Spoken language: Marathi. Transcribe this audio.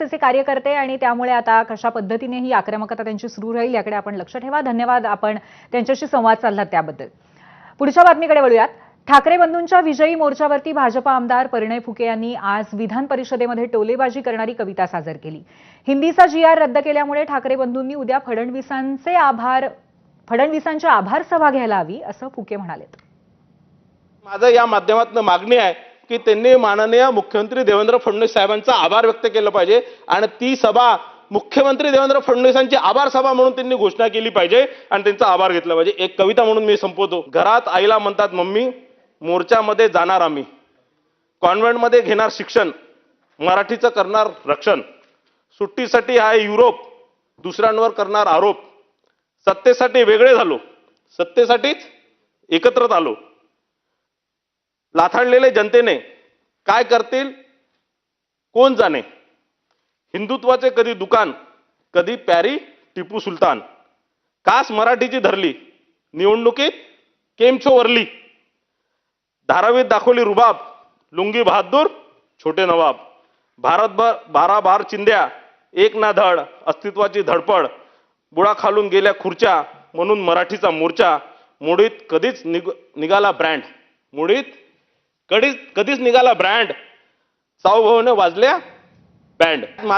चे कार्यकर्ते आणि त्यामुळे आता कशा पद्धतीने ही आक्रमकता त्यांची सुरू राहील याकडे आपण लक्ष ठेवा. धन्यवाद आपण त्यांच्याशी संवाद साधलात त्याबद्दल. पुढच्या बातमीकडे वळूयात. ठाकरे बंधूंच्या विजयी मोर्चावरती भाजपा आमदार परिणय फुके यांनी आज विधान परिषदेमध्ये टोलेबाजी करणारी कविता सादर केली. हिंदीचा GR रद्द केल्यामुळे ठाकरे बंधूंनी उद्या फडणवीसांच्या आभार सभा घ्यायला हवी असं फुके म्हणाले. माझं या माध्यमातून मागणी आहे की त्यांनी माननीय मुख्यमंत्री देवेंद्र फडणवीस साहेबांचा आभार व्यक्त केला पाहिजे आणि ती सभा मुख्यमंत्री देवेंद्र फडणवीसांची आभार सभा म्हणून त्यांनी घोषणा केली पाहिजे आणि त्यांचा आभार घेतला पाहिजे. एक कविता म्हणून मी संपवतो. घरात आईला म्हणतात मम्मी, मोर्चामध्ये जाणार आम्ही, कॉन्व्हेंटमध्ये घेणार शिक्षण, मराठीचं करणार रक्षण, सुट्टीसाठी आहे युरोप, दुसऱ्यांवर करणार आरोप, सत्तेसाठी वेगळे झालो, सत्तेसाठीच एकत्रित आलो, लाथाडलेले जनतेने काय करतील कोण जाणे, हिंदुत्वाचे कधी दुकान, कधी प्यारी टिपू सुलतान, कास मराठीची धरली, निवडणुकीत केमछो वरली, धारावीत दाखवली रुबाब, लुंगी बहादूर छोटे नवाब, भारतभर 12 बार चिंध्या, एक ना धड, अस्तित्वाची धडपड, बुडा खालून गेल्या खुर्च्या, म्हणून मराठीचा मोर्चा, मुडीत कधीच निघाला ब्रँड, मुडीत कधीच निघाला ब्रँड, सावभावाने वाजल्या बँड.